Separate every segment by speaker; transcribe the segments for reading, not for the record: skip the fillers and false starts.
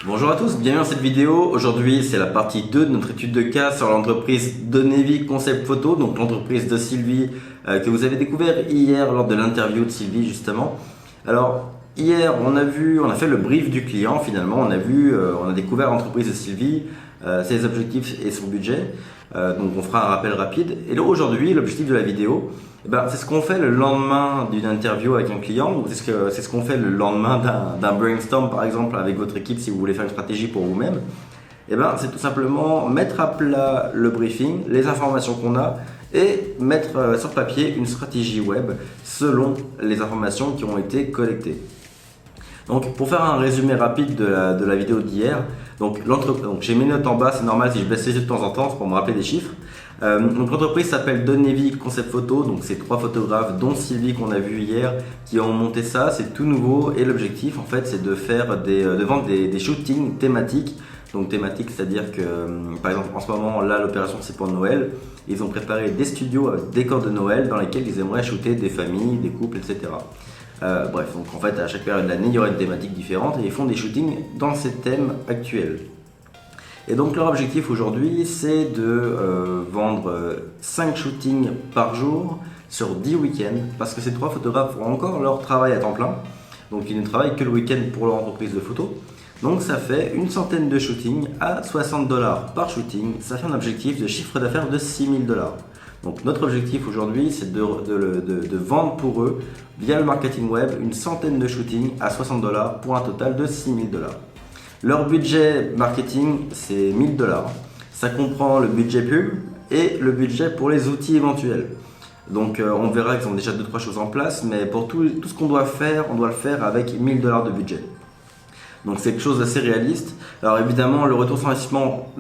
Speaker 1: Bonjour à tous, bienvenue dans cette vidéo. Aujourd'hui, c'est la partie 2 de notre étude de cas sur l'entreprise Donevie Concept Photo, donc l'entreprise de Sylvie que vous avez découvert hier lors de l'interview de Sylvie justement. Alors, hier, on a fait le brief du client finalement, on a découvert l'entreprise de Sylvie, ses objectifs et son budget. Donc on fera un rappel rapide. Et là, aujourd'hui, l'objectif de la vidéo, c'est ce qu'on fait le lendemain d'une interview avec un client, ou c'est ce qu'on fait le lendemain d'un brainstorm par exemple avec votre équipe si vous voulez faire une stratégie pour vous-même. C'est tout simplement mettre à plat le briefing, les informations qu'on a et mettre sur papier une stratégie web selon les informations qui ont été collectées. Donc pour faire un résumé rapide de la vidéo d'hier, donc j'ai mes notes en bas, c'est normal si je baisse les yeux de temps en temps, c'est pour me rappeler des chiffres. Donc l'entreprise s'appelle Donevie Concept Photo, donc c'est 3 photographes dont Sylvie qu'on a vu hier qui ont monté ça, c'est tout nouveau et l'objectif en fait c'est de vendre des shootings thématiques. Donc thématiques, c'est-à-dire que par exemple en ce moment là l'opération c'est pour Noël, ils ont préparé des studios avec décors de Noël dans lesquels ils aimeraient shooter des familles, des couples, etc. Bref, donc en fait à chaque période de l'année il y aura une thématique différente et ils font des shootings dans ces thèmes actuels. Et donc leur objectif aujourd'hui c'est de vendre 5 shootings par jour sur 10 week-ends parce que ces 3 photographes font encore leur travail à temps plein, donc ils ne travaillent que le week-end pour leur entreprise de photos. Donc ça fait une centaine de shootings à 60 $ par shooting, ça fait un objectif de chiffre d'affaires de 6 000 $. Donc notre objectif aujourd'hui c'est de vendre pour eux via le marketing web une centaine de shootings à 60 $ pour un total de 6 000 $. Leur budget marketing c'est 1 000 $. Ça comprend le budget pub et le budget pour les outils éventuels. Donc on verra qu'ils ont déjà 2-3 choses en place, mais pour tout ce qu'on doit faire, on doit le faire avec 1 000 $ de budget. Donc c'est quelque chose d'assez réaliste. Alors évidemment le retour sur investissement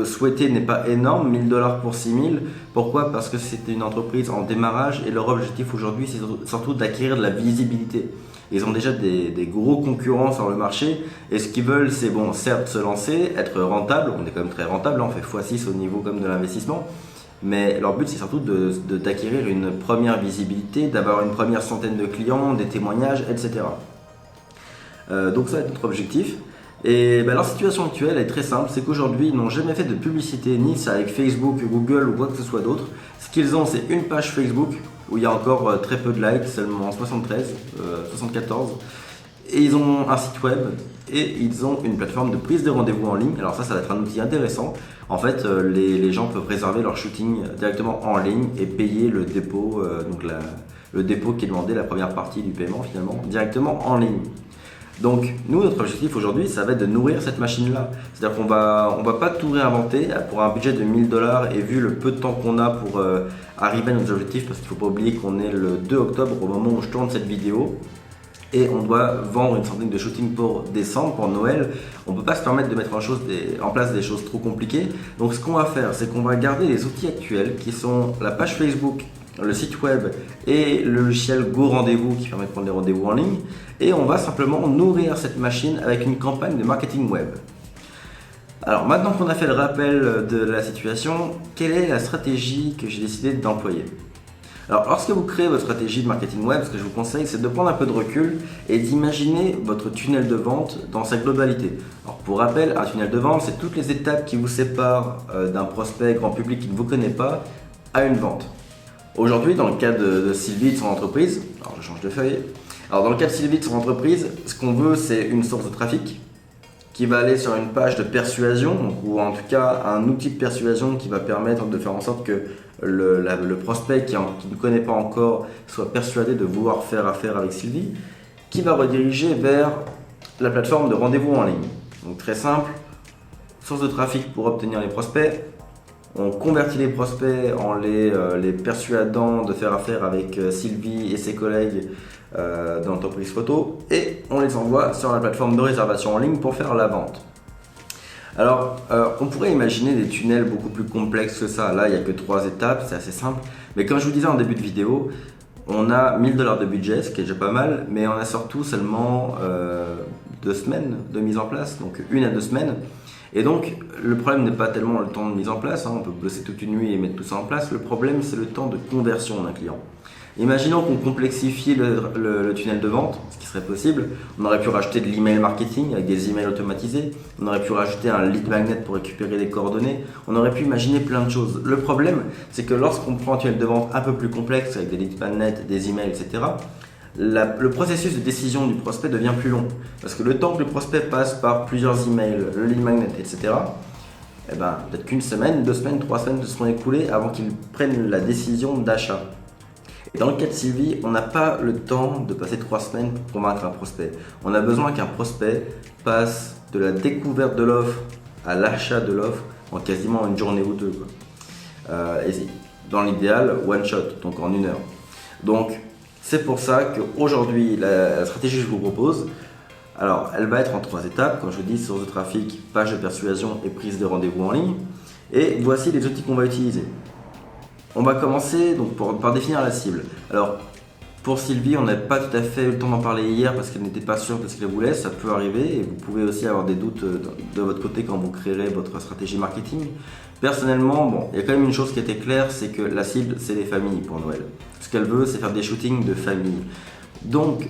Speaker 1: souhaité n'est pas énorme, 1 000 $ pour 6 000. Pourquoi ? Parce que c'est une entreprise en démarrage et leur objectif aujourd'hui c'est surtout d'acquérir de la visibilité. Ils ont déjà des gros concurrents sur le marché et ce qu'ils veulent c'est certes se lancer, être rentable, on est quand même très rentable, on fait x6 au niveau comme de l'investissement, mais leur but c'est surtout d'acquérir une première visibilité, d'avoir une première centaine de clients, des témoignages, etc. Donc ça va être notre objectif. Et leur situation actuelle est très simple, c'est qu'aujourd'hui ils n'ont jamais fait de publicité, ni ça avec Facebook, Google ou quoi que ce soit d'autre. Ce qu'ils ont c'est une page Facebook où il y a encore très peu de likes, seulement 74. Et ils ont un site web et ils ont une plateforme de prise de rendez-vous en ligne. Alors ça va être un outil intéressant. En fait les gens peuvent réserver leur shooting directement en ligne et payer le dépôt, le dépôt qui est demandé, la première partie du paiement finalement, directement en ligne. Donc nous notre objectif aujourd'hui ça va être de nourrir cette machine là, c'est-à-dire qu'on va pas tout réinventer pour un budget de 1 000 $ et vu le peu de temps qu'on a pour arriver à nos objectifs, parce qu'il ne faut pas oublier qu'on est le 2 octobre au moment où je tourne cette vidéo et on doit vendre une centaine de shootings pour décembre, pour Noël. On ne peut pas se permettre de mettre en place des choses trop compliquées. Donc ce qu'on va faire c'est qu'on va garder les outils actuels qui sont la page Facebook, le site web et le logiciel Go Rendez-vous qui permet de prendre des rendez-vous en ligne, et on va simplement nourrir cette machine avec une campagne de marketing web. Alors maintenant qu'on a fait le rappel de la situation, quelle est la stratégie que j'ai décidé d'employer ? Alors lorsque vous créez votre stratégie de marketing web, ce que je vous conseille c'est de prendre un peu de recul et d'imaginer votre tunnel de vente dans sa globalité. Alors pour rappel, un tunnel de vente c'est toutes les étapes qui vous séparent d'un prospect grand public qui ne vous connaît pas à une vente. Aujourd'hui, dans le cas de Sylvie et de son entreprise, alors je change de feuille. Alors dans le cas de Sylvie et de son entreprise, ce qu'on veut c'est une source de trafic qui va aller sur une page de persuasion, ou en tout cas un outil de persuasion qui va permettre de faire en sorte que le prospect qui ne connaît pas encore soit persuadé de vouloir faire affaire avec Sylvie, qui va rediriger vers la plateforme de rendez-vous en ligne. Donc très simple, source de trafic pour obtenir les prospects. On convertit les prospects en les persuadant de faire affaire avec Sylvie et ses collègues de l'entreprise photo et on les envoie sur la plateforme de réservation en ligne pour faire la vente. Alors, on pourrait imaginer des tunnels beaucoup plus complexes que ça. Là, il n'y a que 3 étapes, c'est assez simple. Mais comme je vous disais en début de vidéo, on a 1 000 $ de budget, ce qui est déjà pas mal, mais on a surtout seulement 2 semaines de mise en place, donc 1 à 2 semaines. Et donc, le problème n'est pas tellement le temps de mise en place, on peut bosser toute une nuit et mettre tout ça en place. Le problème, c'est le temps de conversion d'un client. Imaginons qu'on complexifie le tunnel de vente, ce qui serait possible. On aurait pu rajouter de l'email marketing avec des emails automatisés. On aurait pu rajouter un lead magnet pour récupérer les coordonnées. On aurait pu imaginer plein de choses. Le problème, c'est que lorsqu'on prend un tunnel de vente un peu plus complexe avec des lead magnets, des emails, etc., le processus de décision du prospect devient plus long. Parce que le temps que le prospect passe par plusieurs emails, le lead magnet, etc., eh ben, peut-être qu'une semaine, 2 semaines, 3 semaines se seront écoulées avant qu'il prenne la décision d'achat. Et dans le cas de Sylvie, on n'a pas le temps de passer 3 semaines pour convaincre un prospect. On a besoin qu'un prospect passe de la découverte de l'offre à l'achat de l'offre en quasiment une journée ou deux, quoi. Et dans l'idéal, one shot, donc en 1 heure. Donc c'est pour ça qu'aujourd'hui, la stratégie que je vous propose, alors elle va être en 3 étapes, comme je vous dis, source de trafic, page de persuasion et prise de rendez-vous en ligne. Et voici les outils qu'on va utiliser. On va commencer donc par définir la cible. Alors, pour Sylvie, on n'a pas tout à fait eu le temps d'en parler hier parce qu'elle n'était pas sûre de ce qu'elle voulait. Ça peut arriver et vous pouvez aussi avoir des doutes de votre côté quand vous créerez votre stratégie marketing. Personnellement, bon, il y a quand même une chose qui était claire, c'est que la cible, c'est les familles pour Noël. Ce qu'elle veut, c'est faire des shootings de famille. Donc,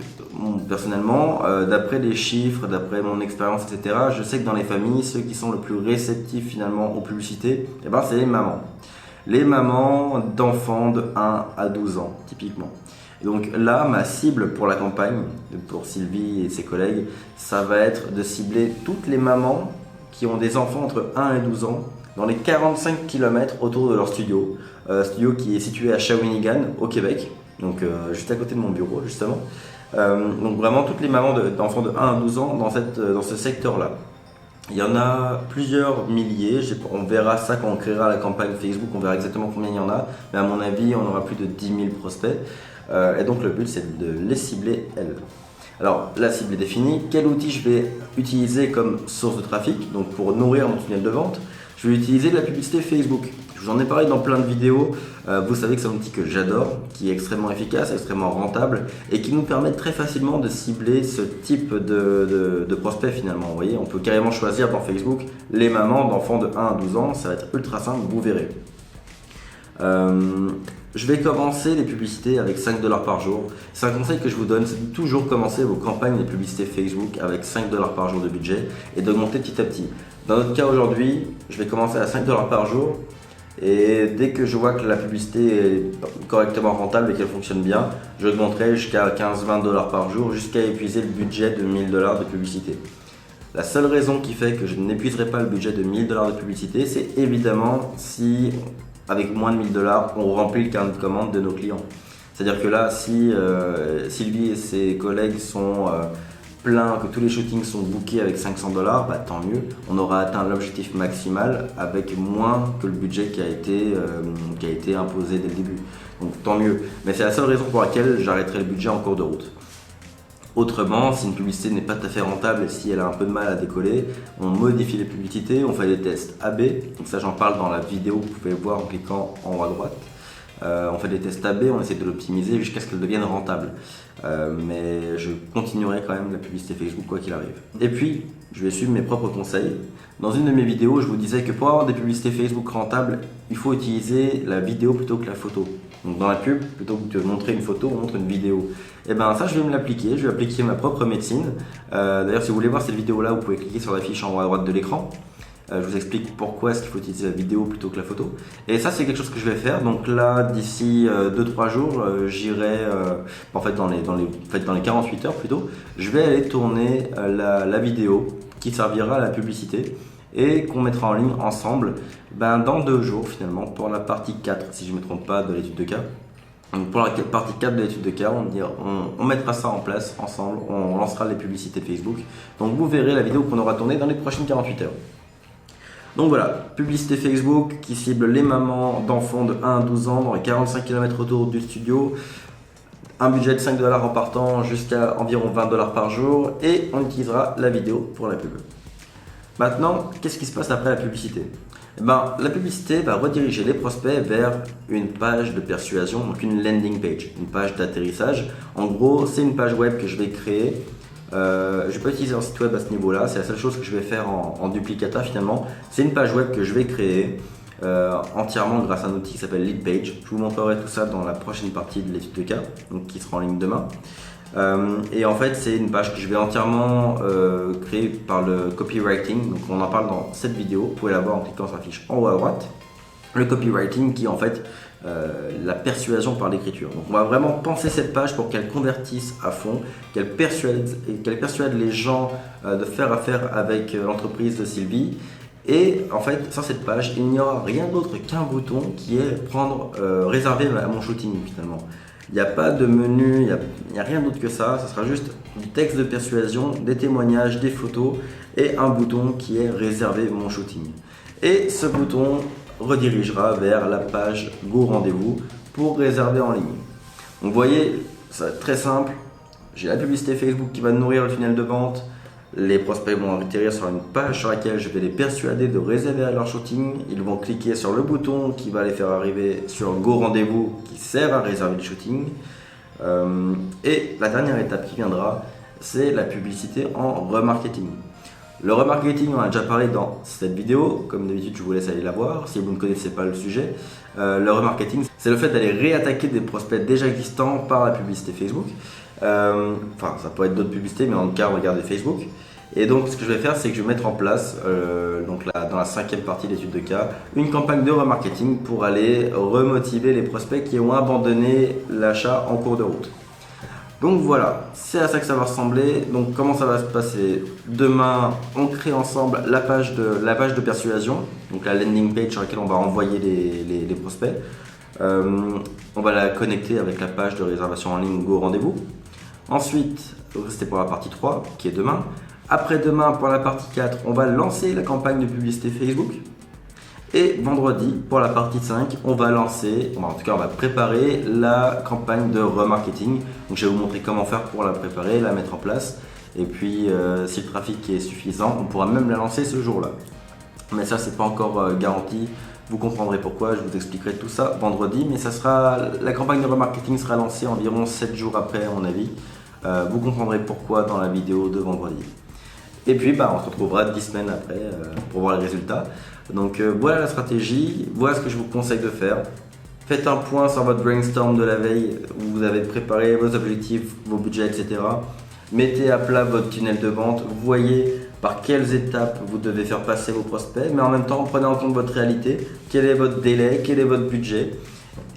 Speaker 1: personnellement, d'après les chiffres, d'après mon expérience, etc., je sais que dans les familles, ceux qui sont le plus réceptifs finalement aux publicités, eh ben, c'est les mamans. Les mamans d'enfants de 1 à 12 ans, typiquement. Et donc là, ma cible pour la campagne, pour Sylvie et ses collègues, ça va être de cibler toutes les mamans qui ont des enfants entre 1 et 12 ans dans les 45 km autour de leur studio. Studio qui est situé à Shawinigan, au Québec, donc juste à côté de mon bureau, justement. Donc vraiment toutes les mamans d'enfants de 1 à 12 ans dans ce secteur-là. Il y en a plusieurs milliers, on verra ça quand on créera la campagne Facebook, on verra exactement combien il y en a, mais à mon avis on aura plus de 10 000 prospects, et donc le but c'est de les cibler elles. Alors la cible est définie, quel outil je vais utiliser comme source de trafic, donc pour nourrir mon tunnel de vente, je vais utiliser de la publicité Facebook. Je vous en ai parlé dans plein de vidéos, vous savez que c'est un outil que j'adore, qui est extrêmement efficace, extrêmement rentable et qui nous permet très facilement de cibler ce type de prospects finalement. Vous voyez, on peut carrément choisir dans Facebook les mamans d'enfants de 1 à 12 ans, ça va être ultra simple, vous verrez. Je vais commencer les publicités avec 5 $ par jour. C'est un conseil que je vous donne, c'est de toujours commencer vos campagnes de publicité Facebook avec 5 $ par jour de budget et d'augmenter petit à petit. Dans notre cas aujourd'hui, je vais commencer à 5 $ par jour. Et dès que je vois que la publicité est correctement rentable et qu'elle fonctionne bien, je augmenterai jusqu'à 15-20 $ par jour jusqu'à épuiser le budget de 1 000 $ de publicité. La seule raison qui fait que je n'épuiserai pas le budget de 1 000 $ de publicité, c'est évidemment si, avec moins de 1 000 $, on remplit le carnet de commande de nos clients. C'est-à-dire que là, si Sylvie et ses collègues sont plein, que tous les shootings sont bookés avec 500 $, bah, tant mieux, on aura atteint l'objectif maximal avec moins que le budget qui a été imposé dès le début. Donc tant mieux, mais c'est la seule raison pour laquelle j'arrêterai le budget en cours de route. Autrement, si une publicité n'est pas tout à fait rentable et si elle a un peu de mal à décoller, on modifie les publicités, on fait des tests AB, donc ça j'en parle dans la vidéo que vous pouvez voir en cliquant en haut à droite. On fait des tests AB, on essaie de l'optimiser jusqu'à ce qu'elle devienne rentable. Mais je continuerai quand même la publicité Facebook quoi qu'il arrive. Et puis, je vais suivre mes propres conseils. Dans une de mes vidéos, je vous disais que pour avoir des publicités Facebook rentables, il faut utiliser la vidéo plutôt que la photo. Donc dans la pub, plutôt que de montrer une photo, on montre une vidéo. Et bien ça, je vais me l'appliquer, je vais appliquer ma propre médecine. D'ailleurs, si vous voulez voir cette vidéo-là, vous pouvez cliquer sur la fiche en haut à droite de l'écran. Je vous explique pourquoi est-ce qu'il faut utiliser la vidéo plutôt que la photo. Et ça, c'est quelque chose que je vais faire. Donc là, d'ici 2-3 jours, j'irai, en fait dans les 48 heures plutôt, je vais aller tourner la vidéo qui servira à la publicité et qu'on mettra en ligne ensemble dans 2 jours finalement pour la partie 4, si je ne me trompe pas, de l'étude de cas. Donc pour la partie 4 de l'étude de cas, on mettra ça en place ensemble, on lancera les publicités Facebook. Donc vous verrez la vidéo qu'on aura tournée dans les prochaines 48 heures. Donc voilà, publicité Facebook qui cible les mamans d'enfants de 1 à 12 ans dans les 45 km autour du studio. Un budget de 5 $ en partant jusqu'à environ 20 $ par jour et on utilisera la vidéo pour la pub. Maintenant, qu'est-ce qui se passe après la publicité ? La publicité va rediriger les prospects vers une page de persuasion, donc une landing page, une page d'atterrissage. En gros, c'est une page web que je vais créer. Je ne vais pas utiliser un site web à ce niveau-là, c'est la seule chose que je vais faire en duplicata finalement. C'est une page web que je vais créer entièrement grâce à un outil qui s'appelle Leadpage. Je vous montrerai tout ça dans la prochaine partie de l'étude de cas, donc qui sera en ligne demain. Et en fait, c'est une page que je vais entièrement créer par le copywriting. Donc on en parle dans cette vidéo. Vous pouvez la voir en cliquant sur la fiche en haut à droite. Le copywriting qui est en fait la persuasion par l'écriture. Donc on va vraiment penser cette page pour qu'elle convertisse à fond, qu'elle persuade les gens de faire affaire avec l'entreprise de Sylvie. Et en fait, sur cette page, il n'y aura rien d'autre qu'un bouton qui est réserver à mon shooting finalement. Il n'y a pas de menu, il n'y a rien d'autre que ça. Ce sera juste du texte de persuasion, des témoignages, des photos et un bouton qui est réservé mon shooting. Et ce bouton redirigera vers la page Go Rendez-vous pour réserver en ligne. Donc vous voyez, c'est très simple. J'ai la publicité Facebook qui va nourrir le tunnel de vente. Les prospects vont atterrir sur une page sur laquelle je vais les persuader de réserver leur shooting. Ils vont cliquer sur le bouton qui va les faire arriver sur Go Rendez-vous qui sert à réserver le shooting. Et la dernière étape qui viendra, c'est la publicité en remarketing. Le remarketing, on a déjà parlé dans cette vidéo. Comme d'habitude, je vous laisse aller la voir si vous ne connaissez pas le sujet. Le remarketing, c'est le fait d'aller réattaquer des prospects déjà existants par la publicité Facebook. Enfin, ça peut être d'autres publicités, mais en tout cas, regardez Facebook. Et donc, ce que je vais faire, c'est que je vais mettre en place, donc là, dans la 5e partie de l'étude de cas, une campagne de remarketing pour aller remotiver les prospects qui ont abandonné l'achat en cours de route. Donc voilà, c'est à ça que ça va ressembler. Donc comment ça va se passer? Demain, on crée ensemble la page de persuasion, donc la landing page sur laquelle on va envoyer les prospects. On va la connecter avec la page de réservation en ligne Go Rendez-vous. Ensuite, c'était pour la partie 3 qui est demain. Après-demain, pour la partie 4, on va lancer la campagne de publicité Facebook. Et vendredi, pour la partie 5, on va préparer la campagne de remarketing. Donc je vais vous montrer comment faire pour la préparer, la mettre en place. Et puis, si le trafic est suffisant, on pourra même la lancer ce jour-là. Mais ça, c'est pas encore garanti. Vous comprendrez pourquoi, je vous expliquerai tout ça vendredi. Mais la campagne de remarketing sera lancée environ 7 jours après, à mon avis. Vous comprendrez pourquoi dans la vidéo de vendredi. Et puis, on se retrouvera 10 semaines après pour voir les résultats. Donc voilà la stratégie, voilà ce que je vous conseille de faire. Faites un point sur votre brainstorm de la veille où vous avez préparé vos objectifs, vos budgets, etc. Mettez à plat votre tunnel de vente, voyez par quelles étapes vous devez faire passer vos prospects, mais en même temps prenez en compte votre réalité, quel est votre délai, quel est votre budget.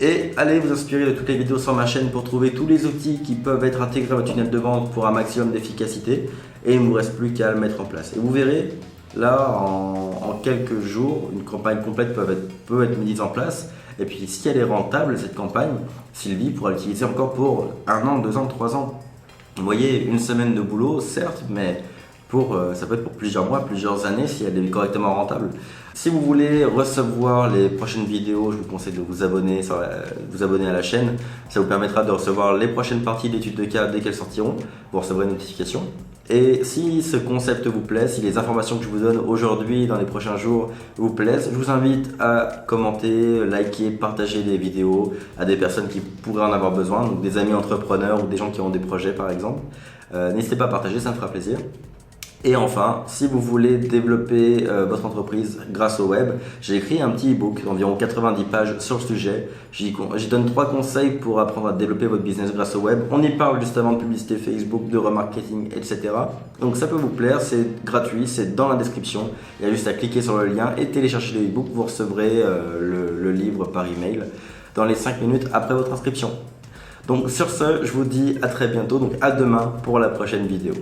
Speaker 1: Et allez vous inspirer de toutes les vidéos sur ma chaîne pour trouver tous les outils qui peuvent être intégrés à votre tunnel de vente pour un maximum d'efficacité. Et il ne vous reste plus qu'à le mettre en place. Et vous verrez, là, en quelques jours, une campagne complète peut être mise en place. Et puis, si elle est rentable, cette campagne, Sylvie pourra l'utiliser encore pour 1 an, 2 ans, 3 ans. Vous voyez, une semaine de boulot, certes, mais ça peut être pour plusieurs mois, plusieurs années, si elle est correctement rentable. Si vous voulez recevoir les prochaines vidéos, je vous conseille de vous abonner à la chaîne. Ça vous permettra de recevoir les prochaines parties de l'étude de cas dès qu'elles sortiront. Vous recevrez une notification. Et si ce concept vous plaît, si les informations que je vous donne aujourd'hui, dans les prochains jours, vous plaisent, je vous invite à commenter, liker, partager les vidéos à des personnes qui pourraient en avoir besoin, donc des amis entrepreneurs ou des gens qui ont des projets par exemple. N'hésitez pas à partager, ça me fera plaisir. Et enfin, si vous voulez développer votre entreprise grâce au web, j'ai écrit un petit e-book d'environ 90 pages sur le sujet. J'y donne 3 conseils pour apprendre à développer votre business grâce au web. On y parle justement de publicité Facebook, de remarketing, etc. Donc ça peut vous plaire, c'est gratuit, c'est dans la description. Il y a juste à cliquer sur le lien et télécharger le e-book. Vous recevrez le livre par email dans les 5 minutes après votre inscription. Donc sur ce, je vous dis à très bientôt, donc à demain pour la prochaine vidéo.